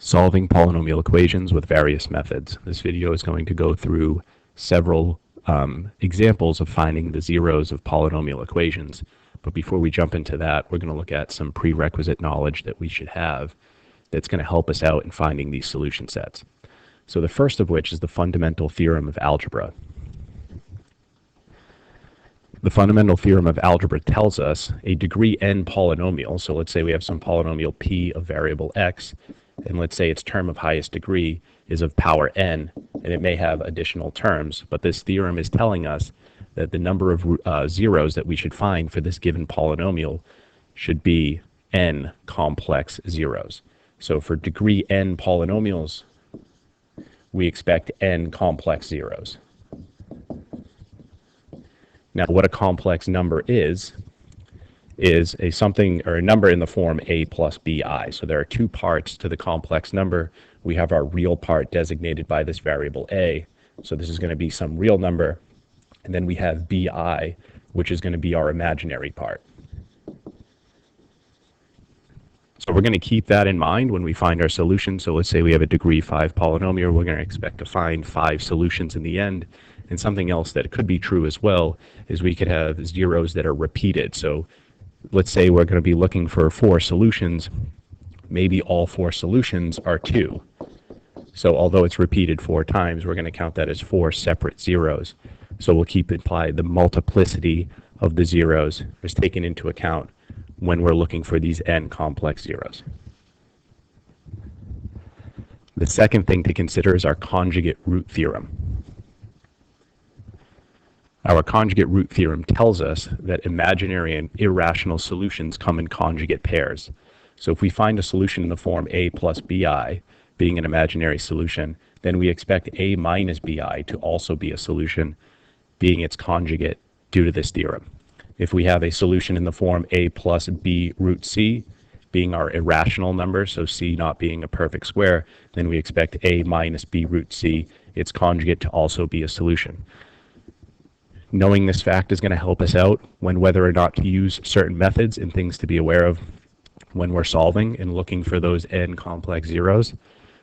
Solving polynomial equations with various methods. This video is going to go through several examples of finding the zeros of polynomial equations. But before we jump into that, we're going to look at some prerequisite knowledge that we should have that's going to help us out in finding these solution sets. So the first of which is the fundamental theorem of algebra. The fundamental theorem of algebra tells us a degree n polynomial, so let's say we have some polynomial p of variable x, and let's say its term of highest degree is of power n, and it may have additional terms, but this theorem is telling us that the number of zeros that we should find for this given polynomial should be n complex zeros. So for degree n polynomials, we expect n complex zeros. Now, what a complex number is a number in the form a plus bi. So there are two parts to the complex number. We have our real part designated by this variable a. So this is going to be some real number. And then we have bi, which is going to be our imaginary part. So we're going to keep that in mind when we find our solution. So let's say we have a degree 5 polynomial. We're going to expect to find 5 solutions in the end. And something else that could be true as well is we could have zeros that are repeated. So let's say we're going to be looking for 4 solutions. Maybe all 4 solutions are 2. So although it's repeated 4 times, we're going to count that as 4 separate zeros. So we'll keep implied the multiplicity of the zeros is taken into account when we're looking for these n complex zeros. The second thing to consider is our conjugate root theorem. Our conjugate root theorem tells us that imaginary and irrational solutions come in conjugate pairs. So if we find a solution in the form a plus bi, being an imaginary solution, then we expect a minus bi to also be a solution, being its conjugate due to this theorem. If we have a solution in the form a plus b root c, being our irrational number, so c not being a perfect square, then we expect a minus b root c, its conjugate, to also be a solution. Knowing this fact is going to help us out when whether or not to use certain methods and things to be aware of when we're solving and looking for those n complex zeros.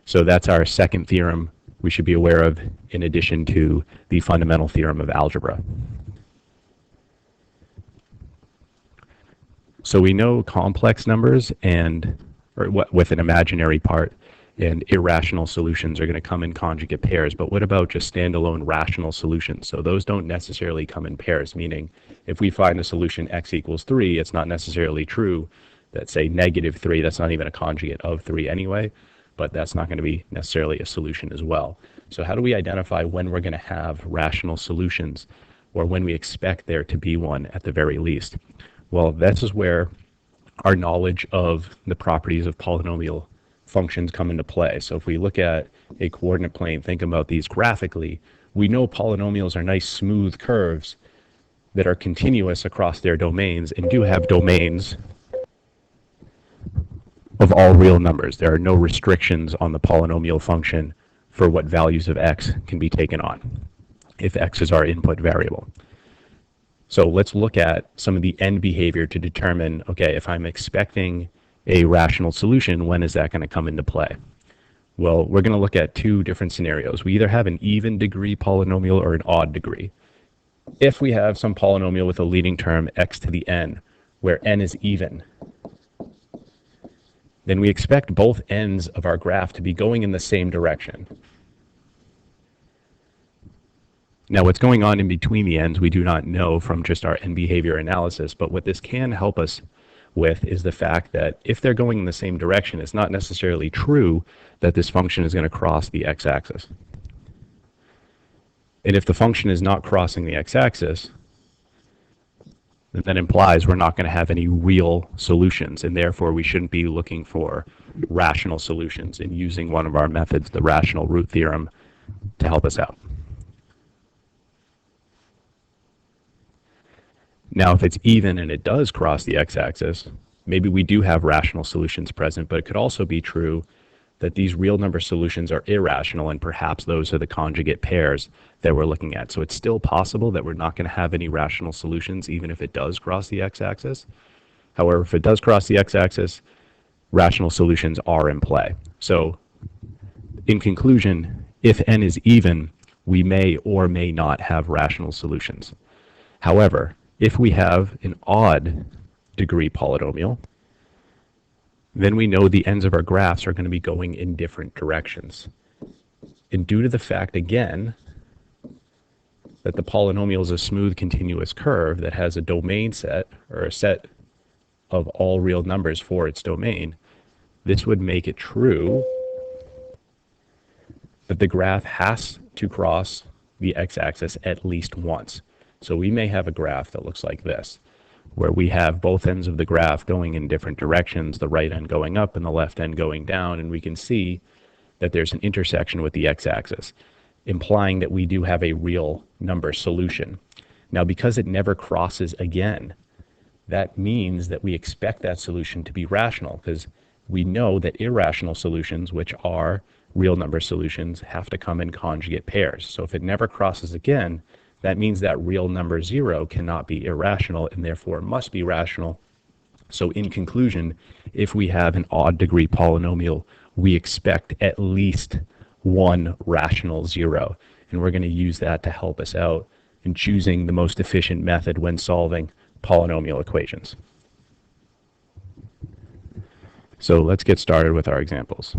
So that's our second theorem we should be aware of in addition to the fundamental theorem of algebra. So we know complex numbers with an imaginary part and irrational solutions are going to come in conjugate pairs, but what about just standalone rational solutions? So those don't necessarily come in pairs, meaning if we find a solution x equals 3, it's not necessarily true that, say, negative 3, that's not even a conjugate of 3 anyway, but that's not going to be necessarily a solution as well. So how do we identify when we're going to have rational solutions, or when we expect there to be one at the very least? Well, this is where our knowledge of the properties of polynomial functions come into play. So if we look at a coordinate plane, think about these graphically, we know polynomials are nice smooth curves that are continuous across their domains and do have domains of all real numbers. There are no restrictions on the polynomial function for what values of x can be taken on if x is our input variable. So let's look at some of the end behavior to determine, okay, if I'm expecting a rational solution, when is that going to come into play? Well, we're going to look at 2 different scenarios. We either have an even degree polynomial or an odd degree. If we have some polynomial with a leading term x to the n, where n is even, then we expect both ends of our graph to be going in the same direction. Now, what's going on in between the ends, we do not know from just our end behavior analysis, but what this can help us with is the fact that if they're going in the same direction, it's not necessarily true that this function is going to cross the x-axis. And if the function is not crossing the x-axis, then that implies we're not going to have any real solutions, and therefore we shouldn't be looking for rational solutions and using one of our methods, the rational root theorem, to help us out. Now, if it's even and it does cross the x-axis, maybe we do have rational solutions present, but it could also be true that these real number solutions are irrational, and perhaps those are the conjugate pairs that we're looking at. So it's still possible that we're not going to have any rational solutions even if it does cross the x-axis. However, if it does cross the x-axis, rational solutions are in play. So in conclusion, if n is even, we may or may not have rational solutions. However, if we have an odd degree polynomial, then we know the ends of our graphs are going to be going in different directions. And due to the fact, again, that the polynomial is a smooth continuous curve that has a domain set, or a set of all real numbers for its domain, this would make it true that the graph has to cross the x-axis at least once. So we may have a graph that looks like this, where we have both ends of the graph going in different directions, the right end going up and the left end going down, and we can see that there's an intersection with the x-axis, implying that we do have a real number solution. Now, because it never crosses again, that means that we expect that solution to be rational, because we know that irrational solutions, which are real number solutions, have to come in conjugate pairs. So if it never crosses again, that means that real number 0 cannot be irrational and therefore must be rational. So in conclusion, if we have an odd degree polynomial, we expect at least one rational 0. And we're going to use that to help us out in choosing the most efficient method when solving polynomial equations. So let's get started with our examples.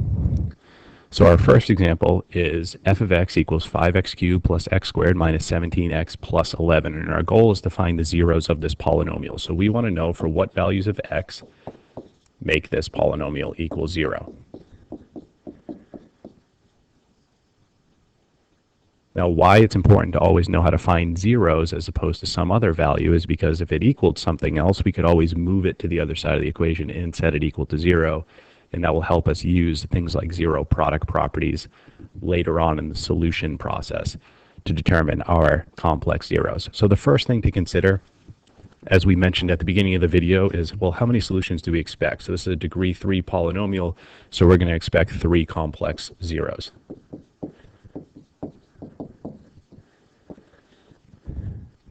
So our first example is f of x equals 5x cubed plus x squared minus 17x plus 11. And our goal is to find the zeros of this polynomial. So we want to know for what values of x make this polynomial equal 0. Now, why it's important to always know how to find zeros as opposed to some other value is because if it equaled something else, we could always move it to the other side of the equation and set it equal to 0. And that will help us use things like zero product properties later on in the solution process to determine our complex zeros. So the first thing to consider, as we mentioned at the beginning of the video, is, well, how many solutions do we expect? So this is a degree 3 polynomial, so we're going to expect 3 complex zeros.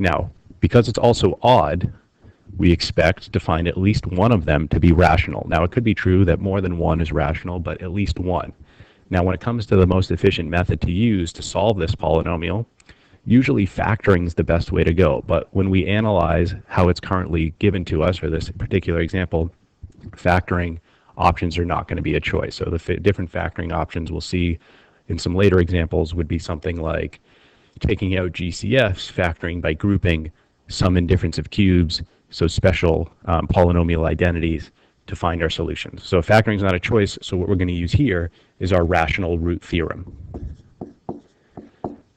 Now, because it's also odd, we expect to find at least one of them to be rational. Now, it could be true that more than one is rational, but at least one. Now, when it comes to the most efficient method to use to solve this polynomial, usually factoring is the best way to go. But when we analyze how it's currently given to us, or this particular example, factoring options are not going to be a choice. So the different factoring options we'll see in some later examples would be something like taking out GCFs, factoring by grouping sum and difference of cubes, so special polynomial identities to find our solutions. So factoring is not a choice, so what we're going to use here is our rational root theorem.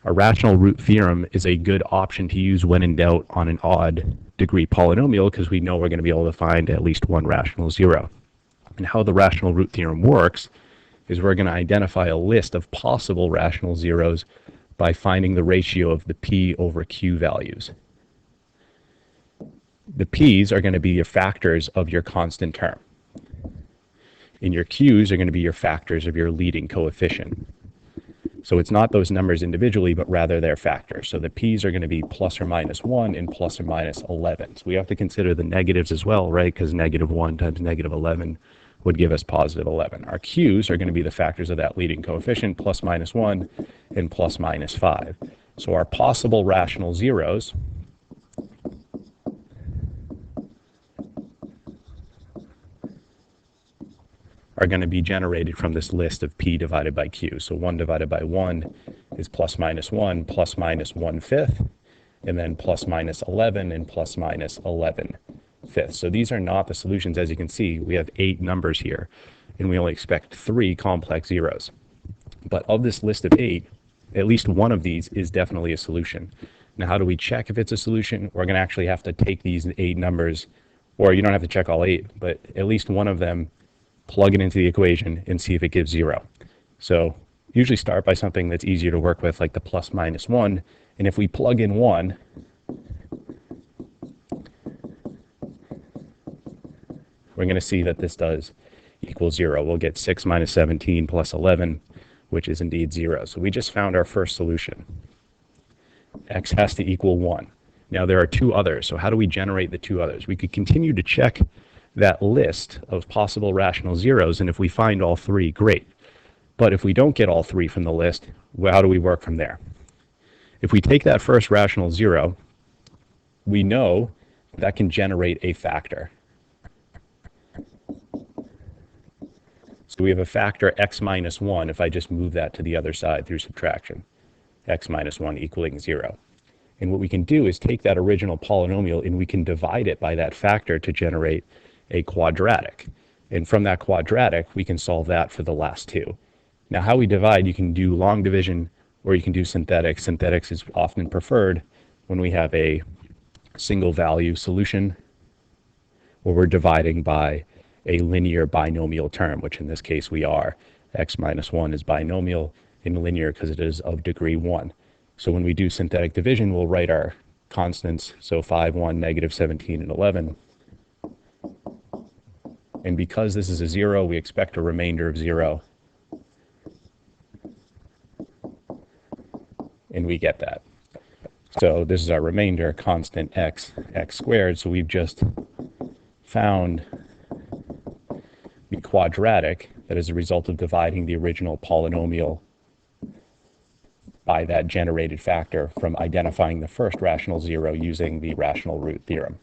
Our rational root theorem is a good option to use when in doubt on an odd degree polynomial, because we know we're going to be able to find at least one rational 0. And how the rational root theorem works is we're going to identify a list of possible rational zeros by finding the ratio of the p over q values. The p's are going to be your factors of your constant term. And your q's are going to be your factors of your leading coefficient. So it's not those numbers individually, but rather their factors. So the p's are going to be plus or minus 1 and plus or minus 11. So we have to consider the negatives as well, right? Because negative 1 times negative 11 would give us positive 11. Our q's are going to be the factors of that leading coefficient, plus minus 1 and plus minus 5. So our possible rational zeros are going to be generated from this list of p divided by q. So 1 divided by 1 is plus minus 1, plus minus 1/5, and then plus minus 11 and plus minus 11/5. So these are not the solutions. As you can see, we have 8 numbers here, and we only expect 3 complex zeros. But of this list of 8, at least one of these is definitely a solution. Now, how do we check if it's a solution? We're going to actually have to take these 8 numbers, or you don't have to check all 8, but at least one of them, plug it into the equation and see if it gives 0. So usually start by something that's easier to work with, like the plus minus 1. And if we plug in 1, we're going to see that this does equal 0. We'll get 6 minus 17 plus 11, which is indeed 0. So we just found our first solution. X has to equal 1. Now there are 2 others. So how do we generate the 2 others? We could continue to check that list of possible rational zeros, and if we find all 3, great. But if we don't get all three from the list, well, how do we work from there? If we take that first rational 0, we know that can generate a factor. So we have a factor x minus 1 if I just move that to the other side through subtraction, x minus 1 equaling 0. And what we can do is take that original polynomial and we can divide it by that factor to generate a quadratic. And from that quadratic, we can solve that for the last two. Now, how we divide, you can do long division or you can do synthetics. Synthetics is often preferred when we have a single value solution where we're dividing by a linear binomial term, which in this case we are. X minus 1 is binomial and linear because it is of degree 1. So when we do synthetic division, we'll write our constants, so 5, 1, negative 17, and 11. And because this is a 0, we expect a remainder of 0. And we get that. So this is our remainder, constant x squared. So we've just found the quadratic that is a result of dividing the original polynomial by that generated factor from identifying the first rational 0 using the rational root theorem.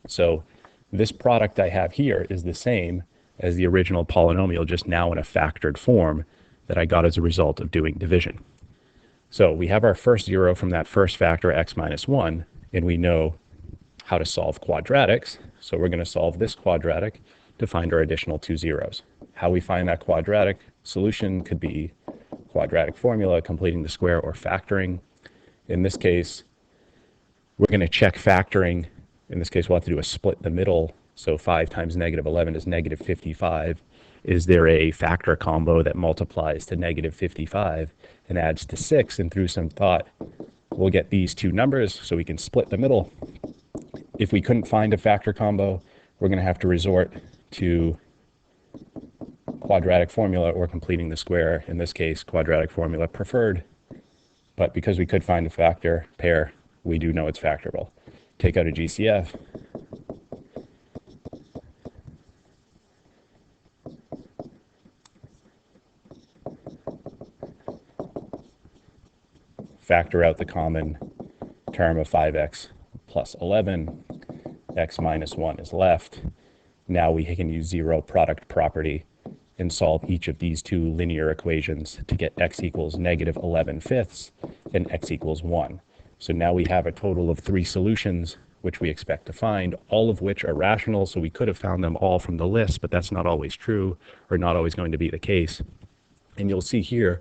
So this product I have here is the same as the original polynomial, just now in a factored form that I got as a result of doing division. So we have our first 0 from that first factor, x minus 1, and we know how to solve quadratics. So we're going to solve this quadratic to find our additional two zeros. How we find that quadratic solution could be quadratic formula, completing the square, or factoring. In this case, we're going to check factoring. In this case, we'll have to do a split in the middle. So 5 times negative 11 is negative 55. Is there a factor combo that multiplies to negative 55 and adds to 6? And through some thought, we'll get these two numbers so we can split the middle. If we couldn't find a factor combo, we're going to have to resort to quadratic formula or completing the square. In this case, quadratic formula preferred. But because we could find a factor pair, we do know it's factorable. Take out a GCF. Factor out the common term of 5x plus 11. X minus 1 is left. Now we can use zero product property and solve each of these two linear equations to get x equals negative 11 fifths and x equals 1. So now we have a total of 3 solutions which we expect to find, all of which are rational. So we could have found them all from the list, but that's not always true or not always going to be the case. And you'll see here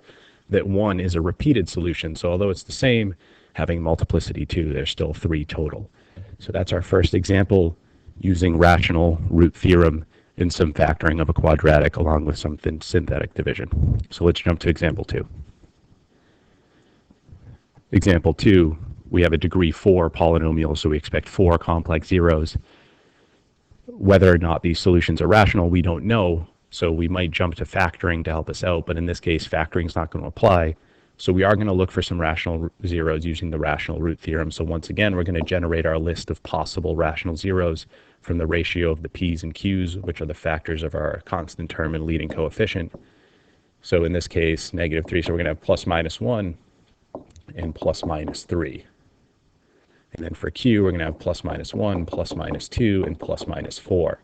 that 1 is a repeated solution. So although it's the same, having multiplicity 2, there's still 3 total. So that's our first example using rational root theorem and some factoring of a quadratic along with some synthetic division. So let's jump to example 2. Example 2, we have a degree 4 polynomial, so we expect 4 complex zeros. Whether or not these solutions are rational, we don't know. So we might jump to factoring to help us out, but in this case, factoring is not going to apply. So we are going to look for some rational zeros using the rational root theorem. So once again, we're going to generate our list of possible rational zeros from the ratio of the p's and q's, which are the factors of our constant term and leading coefficient. So in this case, negative 3. So we're going to have plus minus 1 and plus minus 3. And then for q, we're going to have plus minus 1, plus minus 2, and plus minus 4.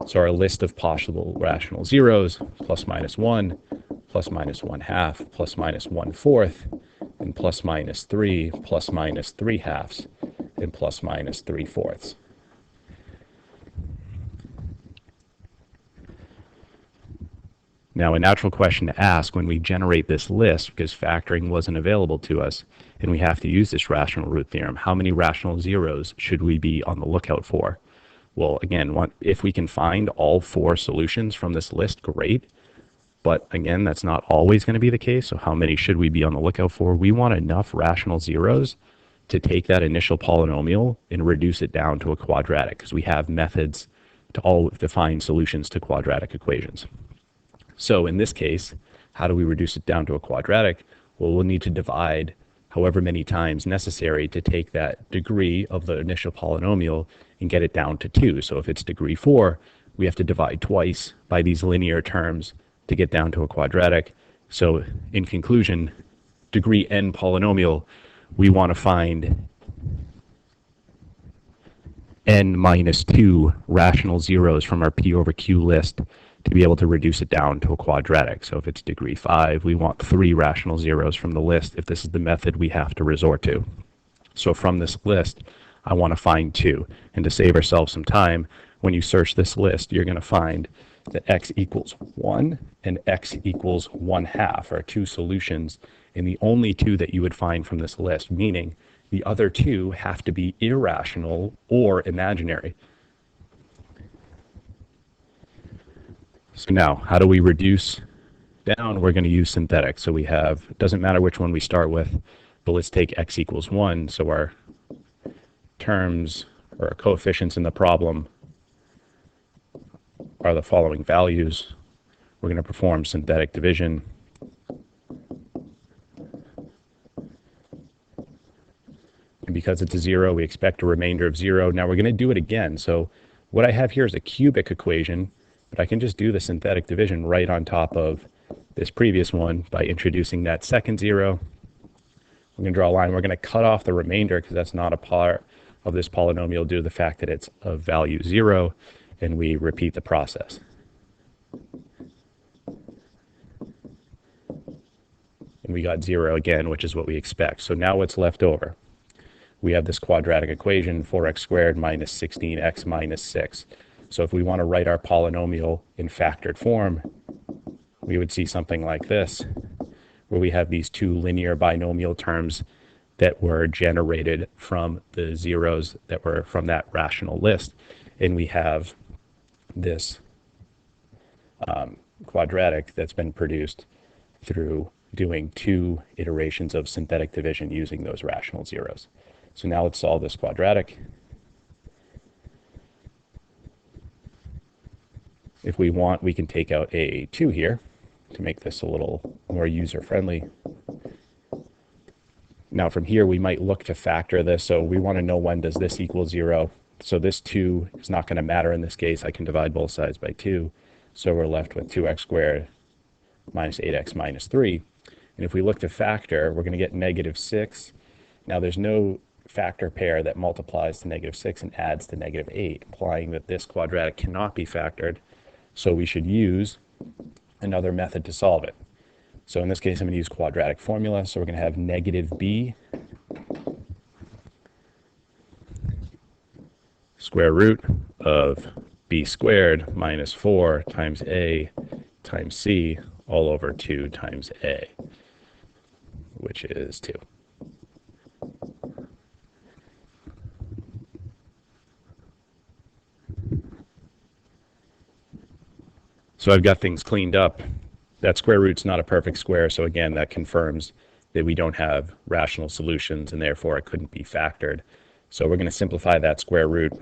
So our list of possible rational zeros, plus minus 1, plus minus 1/2, plus minus 1/4, and plus minus 3, plus minus 3/2, and plus minus 3/4. Now, a natural question to ask when we generate this list, because factoring wasn't available to us, and we have to use this rational root theorem, how many rational zeros should we be on the lookout for? Well, again, if we can find all 4 solutions from this list, great. But again, that's not always going to be the case. So how many should we be on the lookout for? We want enough rational zeros to take that initial polynomial and reduce it down to a quadratic, because we have methods to find solutions to quadratic equations. So in this case, how do we reduce it down to a quadratic? Well, we'll need to divide however many times necessary to take that degree of the initial polynomial and get it down to 2. So if it's degree 4, we have to divide twice by these linear terms to get down to a quadratic. So in conclusion, degree n polynomial, we want to find n minus 2 rational zeros from our p over q list to be able to reduce it down to a quadratic. So if it's degree 5, we want 3 rational zeros from the list if this is the method we have to resort to. So from this list, I want to find 2. And to save ourselves some time, when you search this list, you're going to find that x equals 1 and x equals 1/2 are 2 solutions, and the only 2 that you would find from this list, meaning the other 2 have to be irrational or imaginary. So now, how do we reduce down? We're going to use synthetic. So we have, it doesn't matter which one we start with, but let's take x equals 1. So our terms or our coefficients in the problem are the following values. We're going to perform synthetic division. And because it's a 0, we expect a remainder of 0. Now we're going to do it again. So what I have here is a cubic equation, but I can just do the synthetic division right on top of this previous one by introducing that second 0. We're going to draw a line. We're going to cut off the remainder because that's not a part of this polynomial due to the fact that it's of value 0, and we repeat the process. And we got 0 again, which is what we expect. So now what's left over? We have this quadratic equation, 4x squared minus 16x minus 6. So if we want to write our polynomial in factored form, we would see something like this, where we have these 2 linear binomial terms that were generated from the zeros that were from that rational list. And we have this quadratic that's been produced through doing 2 iterations of synthetic division using those rational zeros. So now let's solve this quadratic. If we want, we can take out a 2 here to make this a little more user-friendly. Now from here, we might look to factor this. So we want to know when does this equal 0. So this 2 is not going to matter in this case. I can divide both sides by 2. So we're left with 2x squared minus 8x minus 3. And if we look to factor, we're going to get negative 6. Now there's no factor pair that multiplies to negative 6 and adds to negative 8, implying that this quadratic cannot be factored. So we should use another method to solve it. So in this case, I'm going to use quadratic formula. So we're going to have negative b square root of b squared minus 4 times a times c all over 2 times a, which is 2. So I've got things cleaned up. That square root's not a perfect square, so again, that confirms that we don't have rational solutions and therefore it couldn't be factored. So we're going to simplify that square root,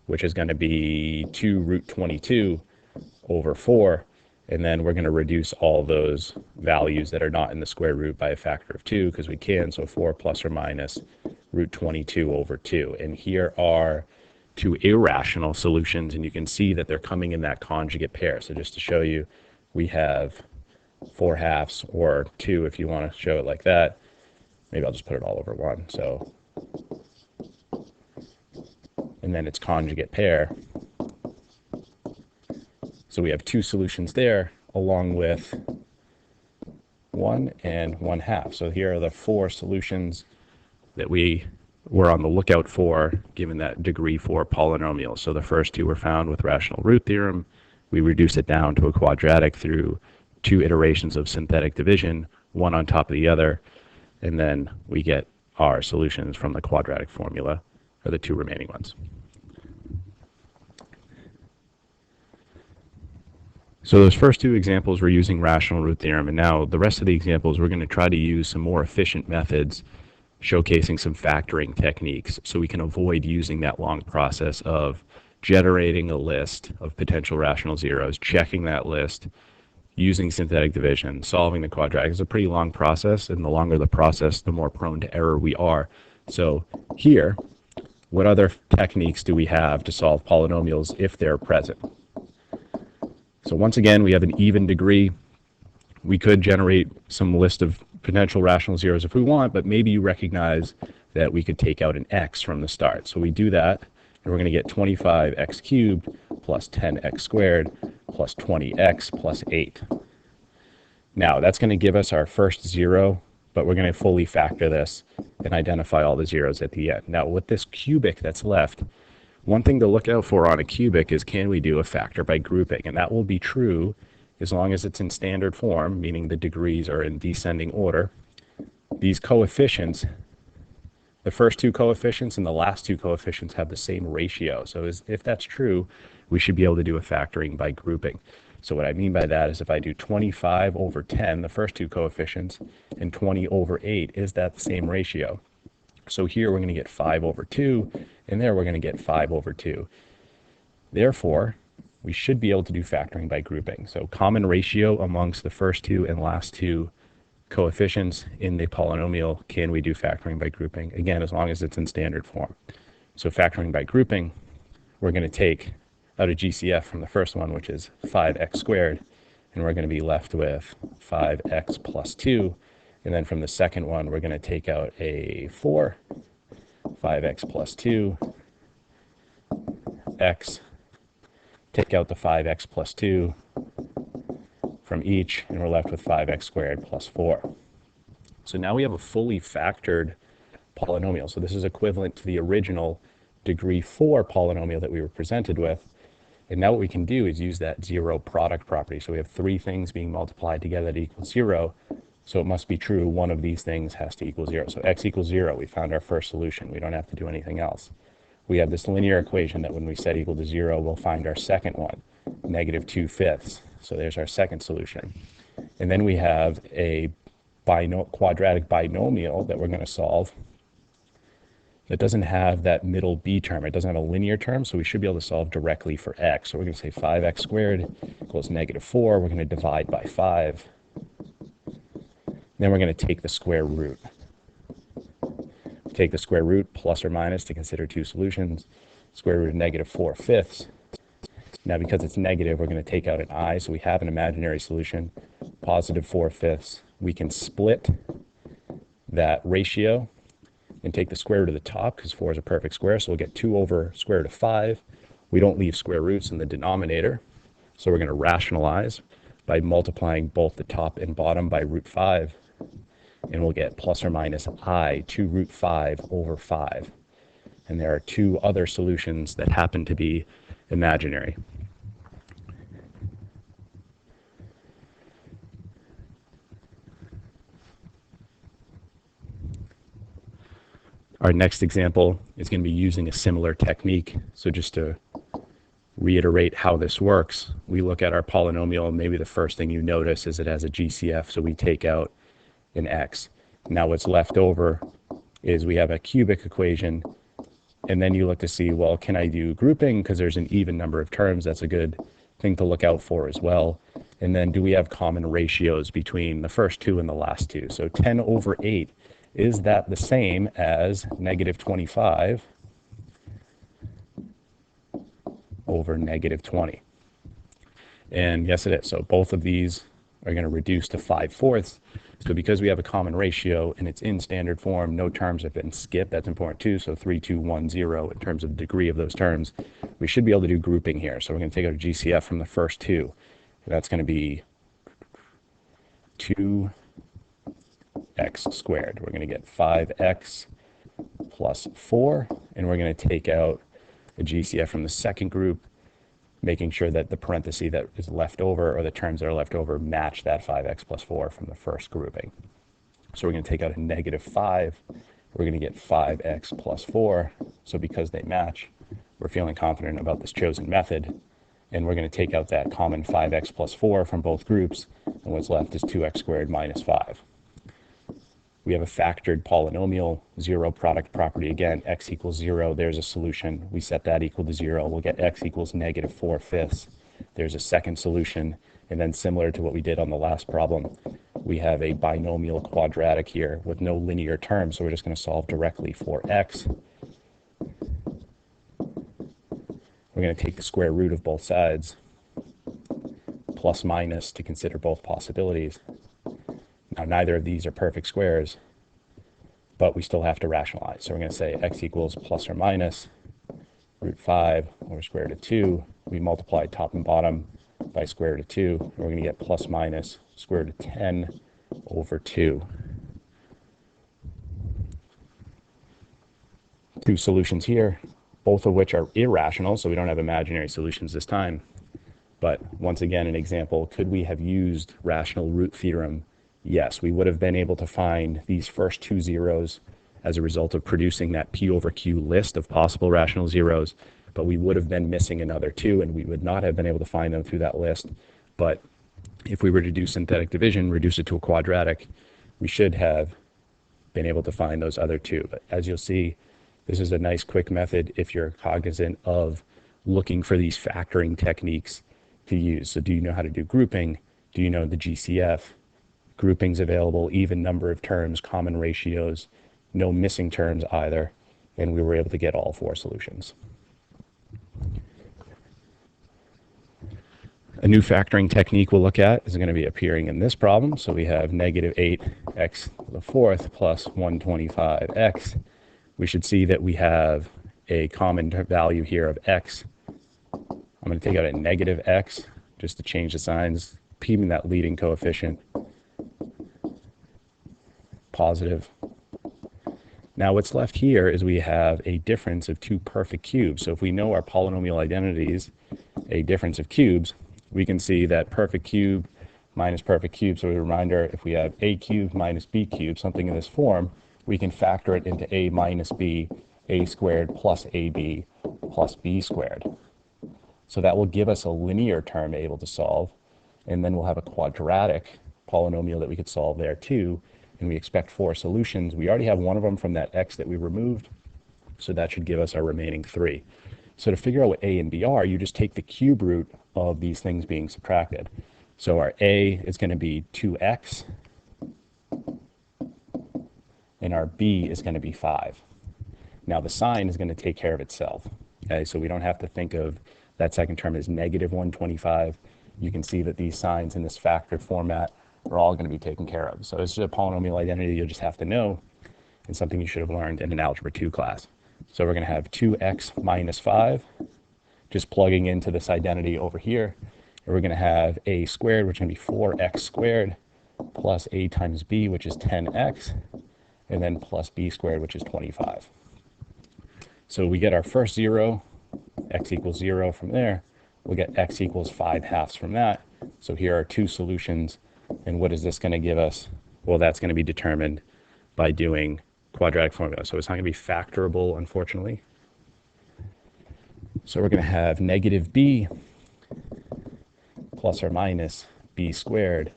which is going to be 2 root 22 over 4, and then we're going to reduce all those values that are not in the square root by a factor of 2 because we can, so 4 plus or minus root 22 over 2. And here are 2 irrational solutions, and you can see that they're coming in that conjugate pair. So just to show you, we have 4/2 or 2 if you want to show it like that. Maybe I'll just put it all over 1. So, and then it's conjugate pair. So we have 2 solutions there along with 1 and 1/2. So here are the 4 solutions that we were on the lookout for given that degree 4 polynomial. So the first 2 were found with rational root theorem. We reduce it down to a quadratic through 2 iterations of synthetic division, one on top of the other, and then we get our solutions from the quadratic formula, or the 2 remaining ones. So those first 2 examples were using rational root theorem, and now the rest of the examples we're going to try to use some more efficient methods showcasing some factoring techniques so we can avoid using that long process of generating a list of potential rational zeros, checking that list, using synthetic division, solving the quadratic. It's a pretty long process, and the longer the process, the more prone to error we are. So here, what other techniques do we have to solve polynomials if they're present? So once again, we have an even degree. We could generate some list of potential rational zeros if we want, but maybe you recognize that we could take out an x from the start. So we do that, and we're going to get 25x cubed plus 10x squared plus 20x plus 8. Now, that's going to give us our first zero, but we're going to fully factor this and identify all the zeros at the end. Now, with this cubic that's left, one thing to look out for on a cubic is, can we do a factor by grouping? And that will be true as long as it's in standard form, meaning the degrees are in descending order. These coefficients, the first two coefficients and the last two coefficients, have the same ratio. So if that's true, we should be able to do a factoring by grouping. So what I mean by that is, if I do 25 over 10, the first two coefficients, and 20 over 8, is that the same ratio? So here we're going to get 5 over 2, and there we're going to get 5 over 2. Therefore, we should be able to do factoring by grouping. So common ratio amongst the first two and last two coefficients in the polynomial, can we do factoring by grouping? Again, as long as it's in standard form. So factoring by grouping, we're going to take out a GCF from the first one, which is 5x squared, and we're going to be left with 5x plus 2. And then from the second one, we're going to take out a 4, 5x plus 2, x, take out the 5x plus 2 from each, and we're left with 5x squared plus 4. So now we have a fully factored polynomial. So this is equivalent to the original degree 4 polynomial that we were presented with. And now what we can do is use that zero product property. So we have three things being multiplied together to equal 0. So it must be true one of these things has to equal 0. So x equals 0, we found our first solution. We don't have to do anything else. We have this linear equation that when we set equal to 0, we'll find our second one, negative 2/5. So there's our second solution. And then we have a quadratic binomial that we're going to solve that doesn't have that middle b term. It doesn't have a linear term, so we should be able to solve directly for x. So we're going to say 5x squared equals negative 4. We're going to divide by 5. Then we're going to take the square root. Take the square root plus or minus to consider two solutions. Square root of negative 4/5. Now, because it's negative, we're going to take out an I, so we have an imaginary solution, positive 4/5. We can split that ratio and take the square root of the top, because 4 is a perfect square, so we'll get 2 over square root of 5. We don't leave square roots in the denominator, so we're going to rationalize by multiplying both the top and bottom by root 5, and we'll get plus or minus I 2 root 5 over 5. And there are two other solutions that happen to be imaginary. Our next example is going to be using a similar technique. So just to reiterate how this works, we look at our polynomial, and maybe the first thing you notice is it has a GCF, so we take out an x. Now what's left over is we have a cubic equation, and then you look to see, well, can I do grouping? Because there's an even number of terms. That's a good thing to look out for as well. And then do we have common ratios between the first two and the last two? So 10 over 8, is that the same as negative 25 over negative 20? And yes, it is. So both of these are going to reduce to 5/4. So because we have a common ratio and it's in standard form, no terms have been skipped. That's important too. So 3, 2, 1, 0 in terms of degree of those terms. We should be able to do grouping here. So we're going to take out a GCF from the first two. That's going to be 2x squared. We're going to get 5x plus 4, and we're going to take out a GCF from the second group, making sure that the parenthesis that is left over, or the terms that are left over, match that 5x plus 4 from the first grouping. So we're going to take out a negative 5. We're going to get 5x plus 4. So because they match, we're feeling confident about this chosen method. And we're going to take out that common 5x plus 4 from both groups. And what's left is 2x squared minus 5. We have a factored polynomial, zero product property. Again, x equals 0. There's a solution. We set that equal to 0. We'll get x equals negative 4/5. There's a second solution. And then similar to what we did on the last problem, we have a binomial quadratic here with no linear terms. So we're just going to solve directly for x. We're going to take the square root of both sides, plus minus to consider both possibilities. Now, neither of these are perfect squares, but we still have to rationalize. So we're going to say x equals plus or minus root 5 over square root of 2. We multiply top and bottom by square root of 2. And we're going to get plus minus square root of 10 over 2. Two solutions here, both of which are irrational, so we don't have imaginary solutions this time. But once again, an example, could we have used rational root theorem? Yes, we would have been able to find these first two zeros as a result of producing that P over Q list of possible rational zeros, but we would have been missing another two, and we would not have been able to find them through that list. But if we were to do synthetic division, reduce it to a quadratic, we should have been able to find those other two. But as you'll see, this is a nice quick method if you're cognizant of looking for these factoring techniques to use. So do you know how to do grouping? Do you know the GCF? Groupings available, even number of terms, common ratios, no missing terms either, and we were able to get all four solutions. A new factoring technique we'll look at is going to be appearing in this problem. So we have negative 8x to the fourth plus 125x. We should see that we have a common value here of x. I'm going to take out a negative x just to change the signs, keeping that leading coefficient positive. Now what's left here is we have a difference of two perfect cubes. So if we know our polynomial identities, a difference of cubes, we can see that perfect cube minus perfect cube. So a reminder, if we have a cubed minus b cubed, something in this form, we can factor it into a minus b, a squared plus ab plus b squared. So that will give us a linear term able to solve, and then we'll have a quadratic polynomial that we could solve there too, and we expect four solutions. We already have one of them from that x that we removed, so that should give us our remaining three. So to figure out what a and b are, you just take the cube root of these things being subtracted. So our a is going to be 2x, and our b is going to be 5. Now the sign is going to take care of itself. Okay, so we don't have to think of that second term as negative 125. You can see that these signs in this factored format are all going to be taken care of. So it's just a polynomial identity you'll just have to know, and something you should have learned in an Algebra 2 class. So we're going to have 2x minus 5, just plugging into this identity over here. And we're going to have a squared, which is going to be 4x squared, plus a times b, which is 10x, and then plus b squared, which is 25. So we get our first zero, x equals 0 from there. We'll get x equals 5/2 from that. So here are two solutions. And what is this going to give us? Well, that's going to be determined by doing quadratic formula. So it's not going to be factorable, unfortunately. So we're going to have negative b plus or minus b squared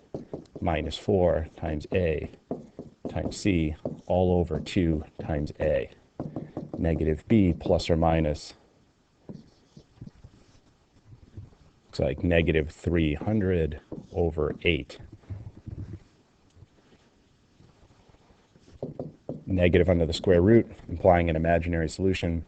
minus 4 times a times c all over 2 times a. Negative b plus or minus, looks like negative 300 over 8. Negative under the square root, implying an imaginary solution.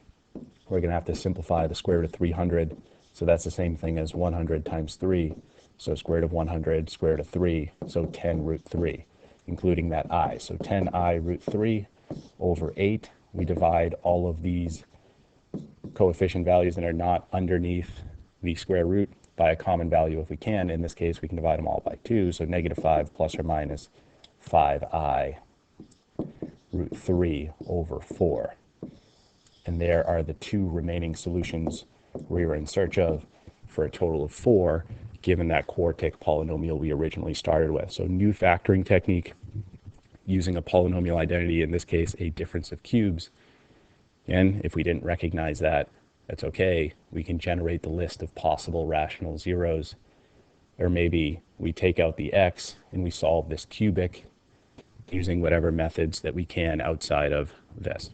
We're going to have to simplify the square root of 300. So that's the same thing as 100 times 3. So square root of 100, square root of 3. So 10 root 3, including that I. So 10I root 3 over 8. We divide all of these coefficient values that are not underneath the square root by a common value if we can. In this case, we can divide them all by 2. So negative 5 plus or minus 5I root 3 over 4. And there are the two remaining solutions we were in search of for a total of 4, given that quartic polynomial we originally started with. So new factoring technique using a polynomial identity, in this case, a difference of cubes. And if we didn't recognize that, that's okay. We can generate the list of possible rational zeros, or maybe we take out the x and we solve this cubic using whatever methods that we can outside of this.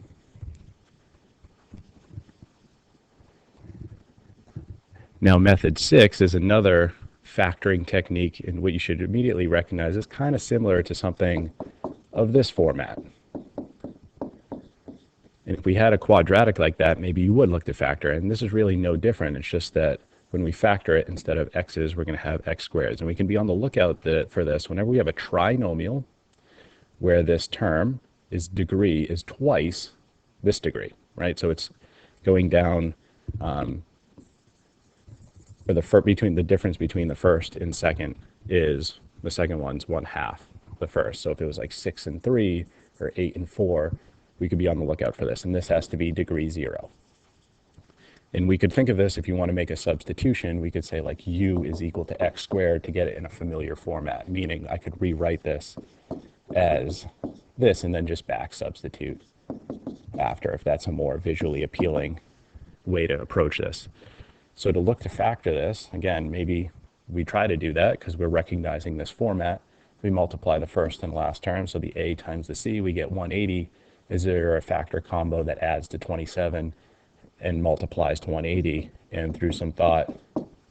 Now, method 6 is another factoring technique, and what you should immediately recognize is kind of similar to something of this format. And if we had a quadratic like that, maybe you would look to factor, and this is really no different. It's just that when we factor it, instead of x's, we're going to have x squareds. And we can be on the lookout for this whenever we have a trinomial where this term is degree is twice this degree, right? So it's going down for the difference between the first and second is the second one's 1/2 the first. So if it was like 6 and 3 or 8 and 4, we could be on the lookout for this. And this has to be degree 0. And we could think of this, if you want to make a substitution, we could say like u is equal to x squared to get it in a familiar format, meaning I could rewrite this as this and then just back substitute after, if that's a more visually appealing way to approach this. So to look to factor this, again, maybe we try to do that because we're recognizing this format. We multiply the first and last term, so the a times the c, we get 180. Is there a factor combo that adds to 27 and multiplies to 180? And through some thought,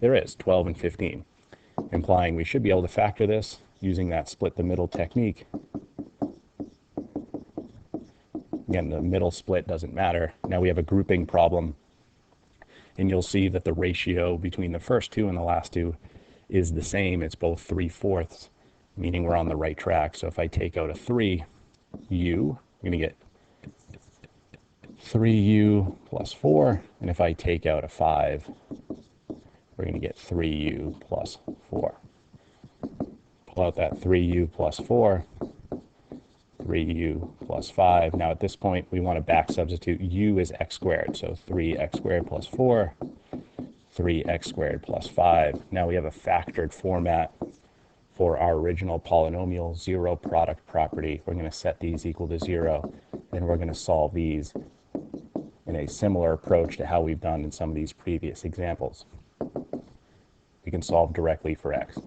there is 12 and 15, implying we should be able to factor this using that split the middle technique. Again, the middle split doesn't matter. Now we have a grouping problem, and you'll see that the ratio between the first two and the last two is the same. It's both 3/4, meaning we're on the right track. So if I take out a 3u, I'm going to get 3u plus 4. And if I take out a 5, we're going to get 3u plus 4. Pull out that 3u plus 4, 3u plus 5. Now at this point, we want to back substitute. U is x squared, so 3x squared plus 4, 3x squared plus 5. Now we have a factored format for our original polynomial zero product property. We're going to set these equal to 0, and we're going to solve these in a similar approach to how we've done in some of these previous examples. We can solve directly for x.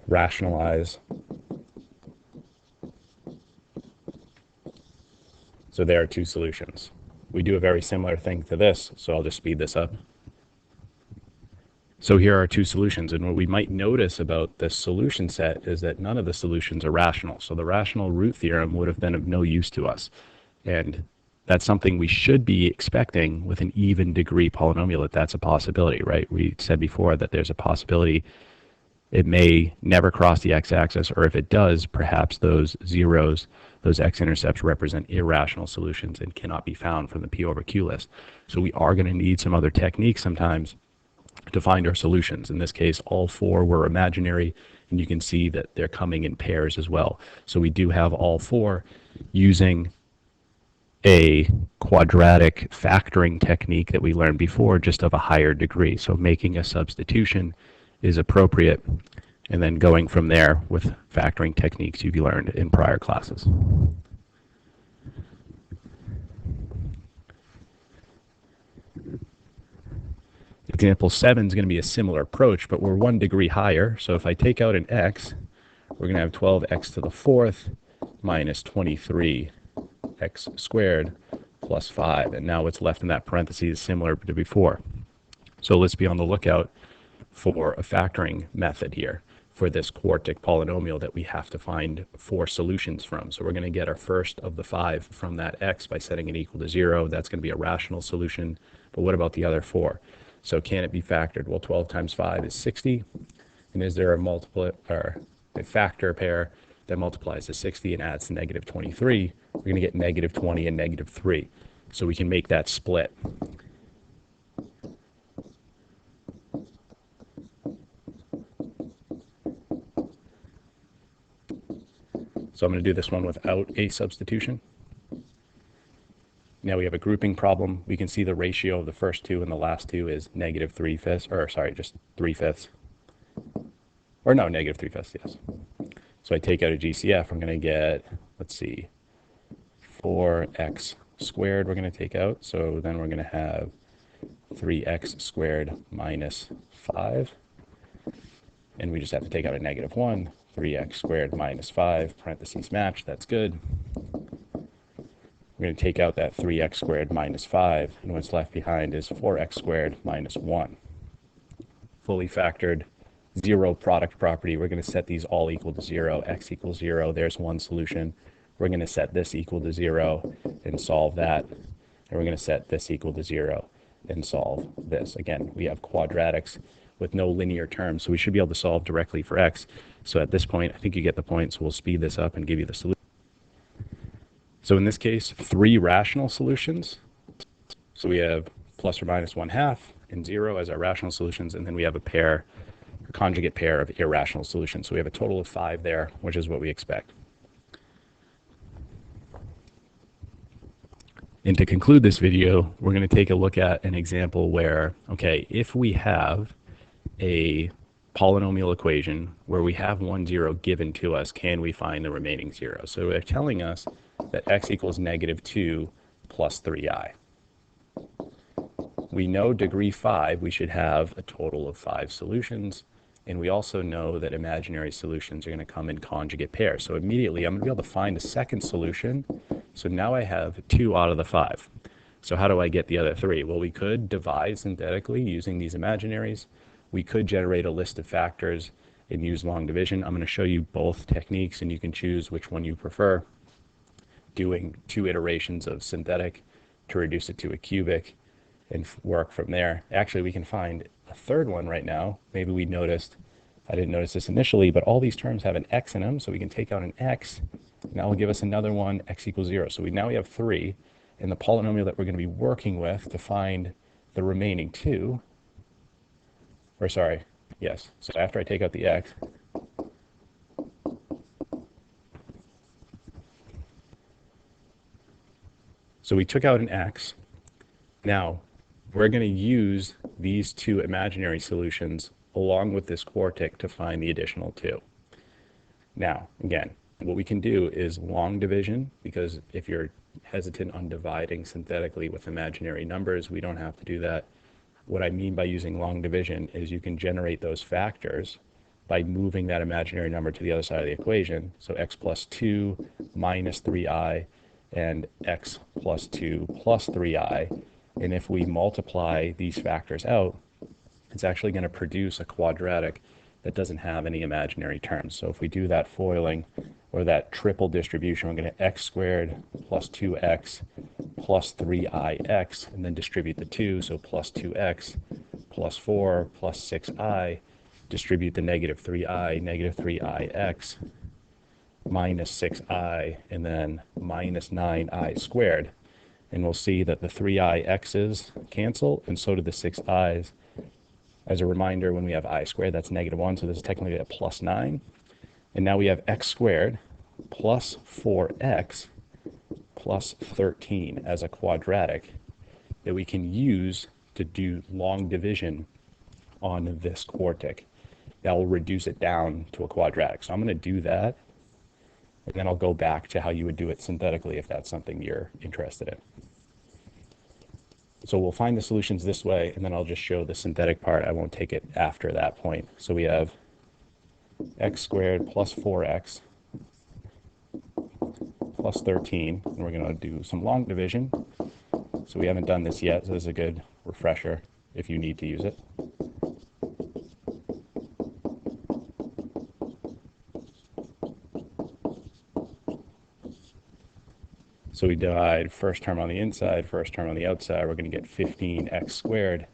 Rationalize. So there are two solutions. We do a very similar thing to this, so I'll just speed this up. So here are two solutions, and what we might notice about this solution set is that none of the solutions are rational. So the rational root theorem would have been of no use to us. And that's something we should be expecting with an even degree polynomial, that's a possibility, right? We said before that there's a possibility it may never cross the x-axis, or if it does, perhaps those zeros, those x-intercepts represent irrational solutions and cannot be found from the P over Q list. So we are going to need some other techniques sometimes to find our solutions. In this case, all 4 were imaginary, and you can see that they're coming in pairs as well. So we do have all 4 using a quadratic factoring technique that we learned before, just of a higher degree. So making a substitution is appropriate, and then going from there with factoring techniques you've learned in prior classes. Example 7 is going to be a similar approach, but we're 1 degree higher. So if I take out an x, we're going to have 12x to the 4th minus 23x squared plus 5. And now what's left in that parentheses is similar to before. So let's be on the lookout for a factoring method here for this quartic polynomial that we have to find 4 solutions from. So we're going to get our first of the 5 from that x by setting it equal to 0. That's going to be a rational solution. But what about the other 4? So can it be factored? Well, 12 times 5 is 60. And is there a factor pair that multiplies to 60 and adds to negative 23? We're going to get negative 20 and negative 3. So we can make that split. So I'm going to do this one without a substitution. Now we have a grouping problem. We can see the ratio of the first 2 and the last 2 is negative 3/5, or sorry, just 3/5. Or no, negative 3/5, yes. So I take out a GCF, I'm going to get, let's see, 4x squared we're going to take out. So then we're going to have 3x squared minus 5. And we just have to take out a negative 1. 3x squared minus 5, parentheses match, that's good. We're going to take out that 3x squared minus 5, and what's left behind is 4x squared minus 1. Fully factored, zero product property. We're going to set these all equal to 0, x equals 0, there's one solution. We're going to set this equal to 0 and solve that, and we're going to set this equal to 0 and solve this. Again, we have quadratics with no linear terms, so we should be able to solve directly for x. So at this point, I think you get the point, so we'll speed this up and give you the solution. So in this case, 3 rational solutions. So we have plus or minus 1/2 and 0 as our rational solutions, and then we have a pair, a conjugate pair of irrational solutions. So we have a total of 5 there, which is what we expect. And to conclude this video, we're going to take a look at an example where, okay, if we have a polynomial equation where we have 1, 0 given to us, can we find the remaining 0? So they're telling us that x equals -2 plus 3i. We know degree 5, we should have a total of 5 solutions. And we also know that imaginary solutions are going to come in conjugate pairs. So immediately I'm going to be able to find a second solution. So now I have 2 out of the 5. So how do I get the other 3? Well, we could divide synthetically using these imaginaries. We could generate a list of factors and use long division. I'm going to show you both techniques, and you can choose which one you prefer. Doing 2 iterations of synthetic to reduce it to a cubic and work from there. Actually, we can find a third one right now. Maybe we noticed, I didn't notice this initially, but all these terms have an x in them, so we can take out an x, and that will give us another one, x equals 0. So now we have 3, and the polynomial that we're going to be working with to find the remaining 2, or sorry, yes, so after I take out the x, so we took out an x. Now, we're going to use these 2 imaginary solutions along with this quartic to find the additional 2. Now, again, what we can do is long division, because if you're hesitant on dividing synthetically with imaginary numbers, we don't have to do that. What I mean by using long division is you can generate those factors by moving that imaginary number to the other side of the equation. So x plus 2 minus 3i and x plus 2 plus 3i. And if we multiply these factors out, it's actually going to produce a quadratic that doesn't have any imaginary terms. So if we do that foiling or that triple distribution, we're going to x squared plus 2x plus 3ix, and then distribute the 2, so plus 2x plus 4 plus 6i, distribute the -3ix minus 6i, and then minus 9i squared. And we'll see that the 3ix's cancel, and so do the 6i's. As a reminder, when we have I squared, that's -1, so this is technically a plus 9. And now we have x squared plus 4x plus 13 as a quadratic that we can use to do long division on this quartic. That will reduce it down to a quadratic. So I'm going to do that, and then I'll go back to how you would do it synthetically if that's something you're interested in. So we'll find the solutions this way, and then I'll just show the synthetic part. I won't take it after that point. So we have x squared plus 4x plus 13, and we're going to do some long division. So we haven't done this yet, so this is a good refresher if you need to use it. So we divide first term on the inside, first term on the outside. We're going to get 15x squared.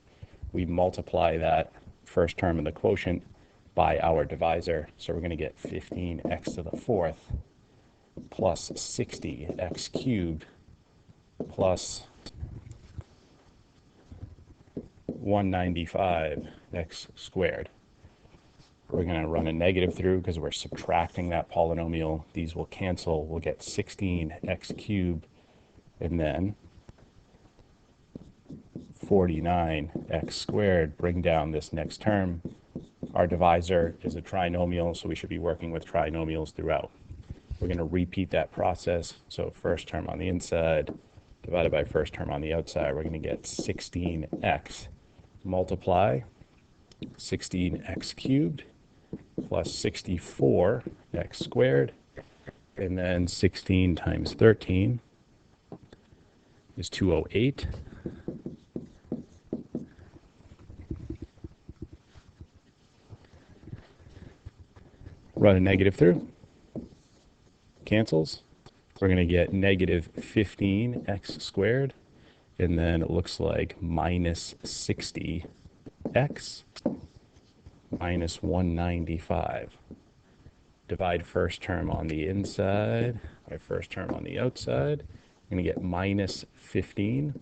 We multiply that first term in the quotient by our divisor. So we're going to get 15x to the 4th plus 60x cubed plus 195x squared. We're going to run a negative through because we're subtracting that polynomial. These will cancel. We'll get 16x cubed, and then 49x squared. Bring down this next term. Our divisor is a trinomial, so we should be working with trinomials throughout. We're going to repeat that process. So first term on the inside divided by first term on the outside. We're going to get 16x. Multiply 16x cubed plus 64x squared, and then 16 times 13 is 208. Run a negative through, cancels. We're going to get negative 15x squared, and then it looks like minus 60x minus 195. Divide first term on the inside by first term on the outside. I'm going to get minus 15.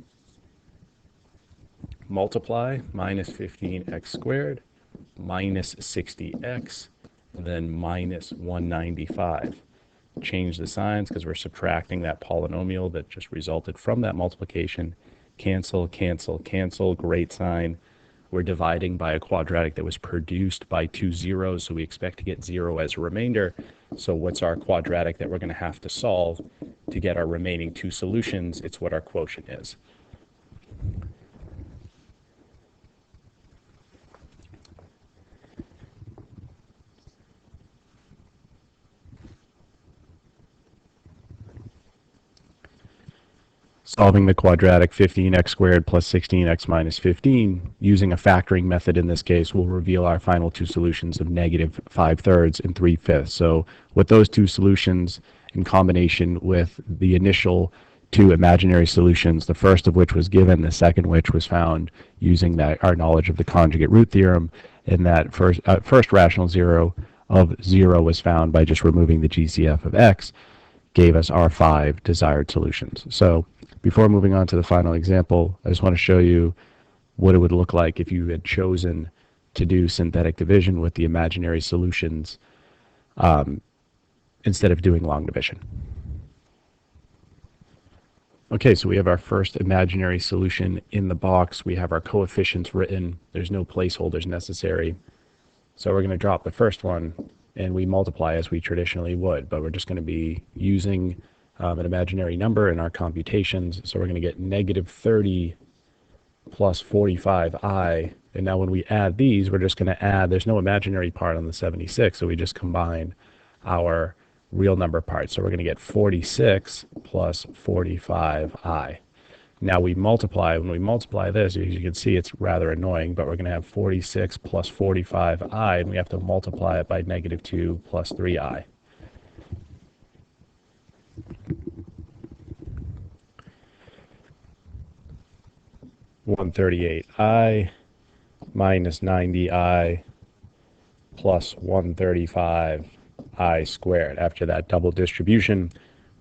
Multiply minus 15x squared minus 60x, and then minus 195. Change the signs because we're subtracting that polynomial that just resulted from that multiplication. Cancel, cancel, cancel. Great sign. We're dividing by a quadratic that was produced by two zeros, so we expect to get 0 as a remainder. So what's our quadratic that we're going to have to solve to get our remaining two solutions? It's what our quotient is. Solving the quadratic 15x squared plus 16x minus 15 using a factoring method in this case will reveal our final two solutions of negative 5/3 and 3/5. So with those two solutions in combination with the initial two imaginary solutions, the first of which was given, the second which was found using our knowledge of the conjugate root theorem, and that first rational zero of 0 was found by just removing the GCF of x, gave us our 5 desired solutions. So before moving on to the final example, I just want to show you what it would look like if you had chosen to do synthetic division with the imaginary solutions instead of doing long division. Okay, so we have our first imaginary solution in the box. We have our coefficients written. There's no placeholders necessary. So we're going to drop the first one, and we multiply as we traditionally would, but we're just going to be using an imaginary number in our computations. So we're going to get negative 30 plus 45i. And now when we add these, we're just going to add, there's no imaginary part on the 76, so we just combine our real number parts. So we're going to get 46 plus 45i. Now we multiply. When we multiply this, as you can see, it's rather annoying, but we're going to have 46 plus 45i, and we have to multiply it by negative 2 plus 3i. $138i minus 90i plus 135i squared. After that double distribution,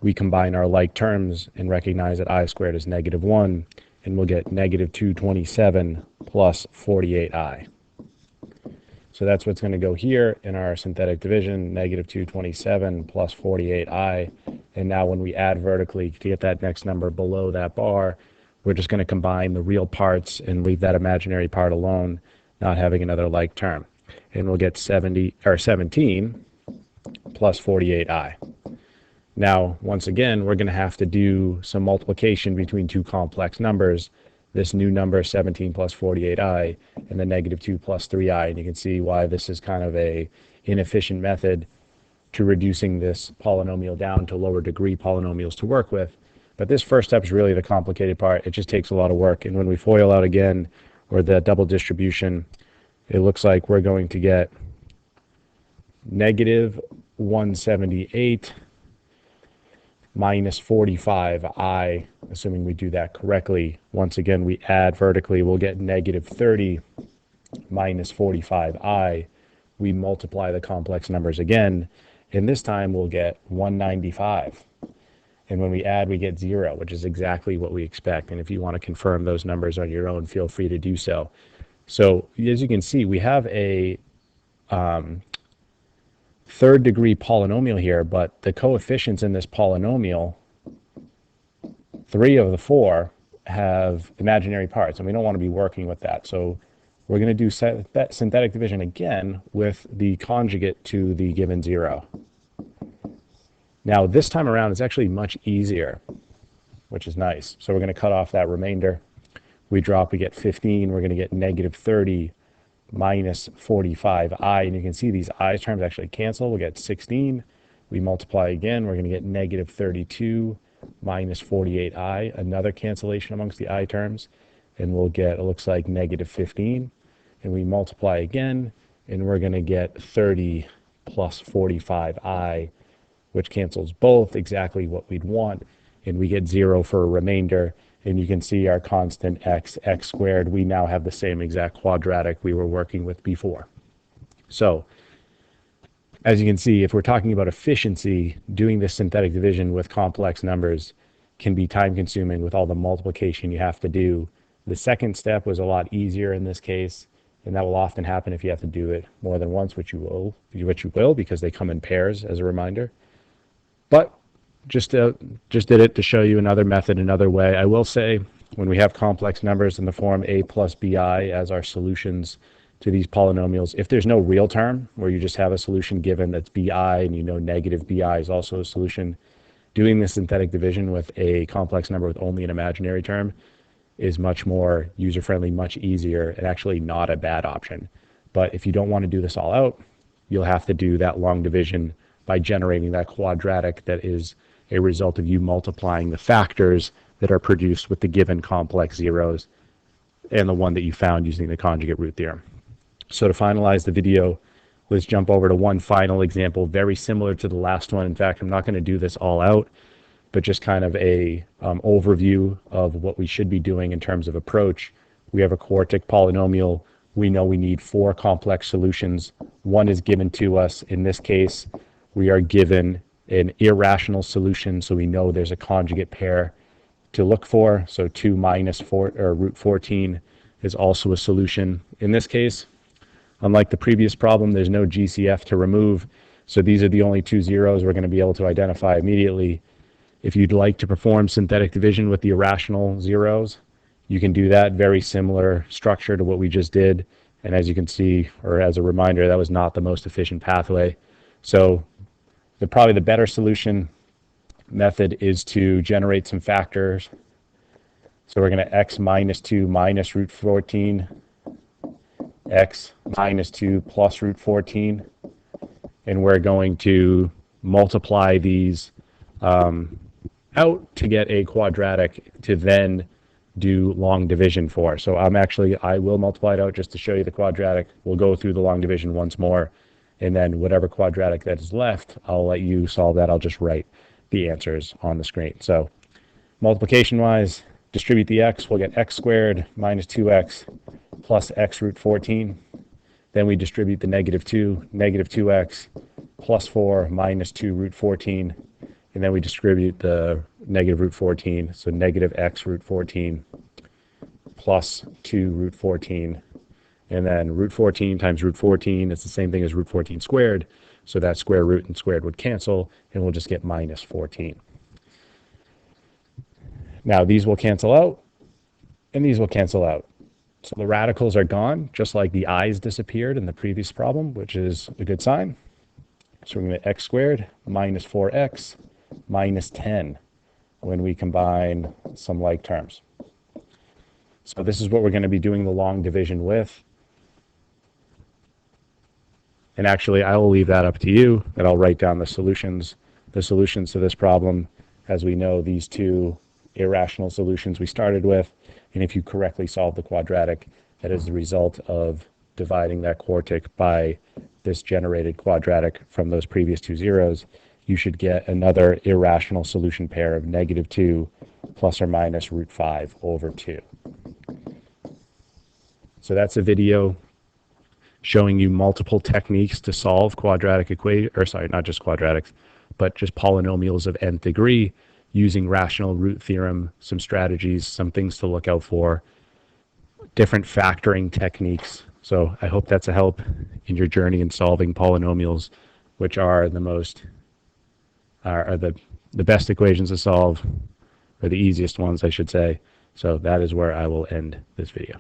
we combine our like terms and recognize that I squared is negative 1, and we'll get negative 227 plus 48i. So that's what's going to go here in our synthetic division, negative 227 plus 48i. And now when we add vertically to get that next number below that bar, we're just going to combine the real parts and leave that imaginary part alone, not having another like term. And we'll get 17 plus 48i. Now, once again, we're going to have to do some multiplication between two complex numbers. This new number, 17 plus 48i, and the negative 2 plus 3i. And you can see why this is kind of a inefficient method to reducing this polynomial down to lower degree polynomials to work with. But this first step is really the complicated part. It just takes a lot of work. And when we FOIL out again, or the double distribution, it looks like we're going to get negative 178 minus 45i, assuming we do that correctly. Once again, we add vertically, we'll get negative 30 minus 45i. We multiply the complex numbers again, and this time we'll get 195. And when we add, we get 0, which is exactly what we expect. And if you want to confirm those numbers on your own, feel free to do so. So as you can see, we have a third degree polynomial here, but the coefficients in this polynomial, 3 of the 4 have imaginary parts, and we don't want to be working with that. So we're going to do synthetic division again with the conjugate to the given 0. Now this time around it's actually much easier, which is nice. So we're going to cut off that remainder. We drop, we get 15, we're going to get negative 30 minus 45i, and you can see these I terms actually cancel. We'll get 16. We multiply again, we're going to get negative 32 minus 48i, another cancellation amongst the I terms, and we'll get, it looks like, negative 15. And we multiply again, and we're going to get 30 plus 45i, which cancels both, exactly what we'd want, and we get 0 for a remainder. And you can see our constant x squared, we now have the same exact quadratic we were working with before. So as you can see, if we're talking about efficiency, doing this synthetic division with complex numbers can be time consuming with all the multiplication you have to do. The second step was a lot easier in this case, and that will often happen if you have to do it more than once, which you will because they come in pairs, as a reminder. But just did it to show you another method, another way. I will say, when we have complex numbers in the form a plus bi as our solutions to these polynomials, if there's no real term where you just have a solution given that's bi and you know negative bi is also a solution, doing the synthetic division with a complex number with only an imaginary term is much more user-friendly, much easier, and actually not a bad option. But if you don't want to do this all out, you'll have to do that long division by generating that quadratic that is a result of you multiplying the factors that are produced with the given complex zeros and the one that you found using the conjugate root theorem. So to finalize the video, let's jump over to one final example, very similar to the last one. In fact, I'm not going to do this all out, but just kind of a overview of what we should be doing in terms of approach. We have a quartic polynomial. We know we need 4 complex solutions. One is given to us. In this case, we are given an irrational solution, so we know there's a conjugate pair to look for. So 2 minus 4 or root 14 is also a solution. In this case, unlike the previous problem, there's no GCF to remove, so these are the only 2 zeros we're going to be able to identify immediately. If you'd like to perform synthetic division with the irrational zeros, you can do that. Very similar structure to what we just did, and as you can see, or as a reminder, that was not the most efficient pathway. So probably the better solution method is to generate some factors. So we're going to x minus 2 minus root 14, x minus 2 plus root 14, and we're going to multiply these out to get a quadratic to then do long division for. So I will multiply it out just to show you the quadratic. We'll go through the long division once more, and then whatever quadratic that is left, I'll let you solve that. I'll just write the answers on the screen. So multiplication-wise, distribute the x, we'll get x squared minus 2x plus x root 14. Then we distribute the negative 2, negative 2x plus 4 minus 2 root 14. And then we distribute the negative root 14, so negative x root 14 plus 2 root 14. And then root 14 times root 14 is the same thing as root 14 squared. So that square root and squared would cancel, and we'll just get minus 14. Now these will cancel out, and these will cancel out. So the radicals are gone, just like the i's disappeared in the previous problem, which is a good sign. So we're going to get x squared minus 4x minus 10 when we combine some like terms. So this is what we're going to be doing the long division with. And actually, I will leave that up to you, and I'll write down the solutions to this problem. As we know, these 2 irrational solutions we started with, and if you correctly solve the quadratic, that is the result of dividing that quartic by this generated quadratic from those previous 2 zeros, you should get another irrational solution pair of negative 2 plus or minus root 5 over 2. So that's a video showing you multiple techniques to solve quadratic equations, or sorry, not just quadratics, but just polynomials of nth degree using rational root theorem, some strategies, some things to look out for, different factoring techniques. So I hope that's a help in your journey in solving polynomials, which are the best equations to solve, or the easiest ones, I should say. So that is where I will end this video.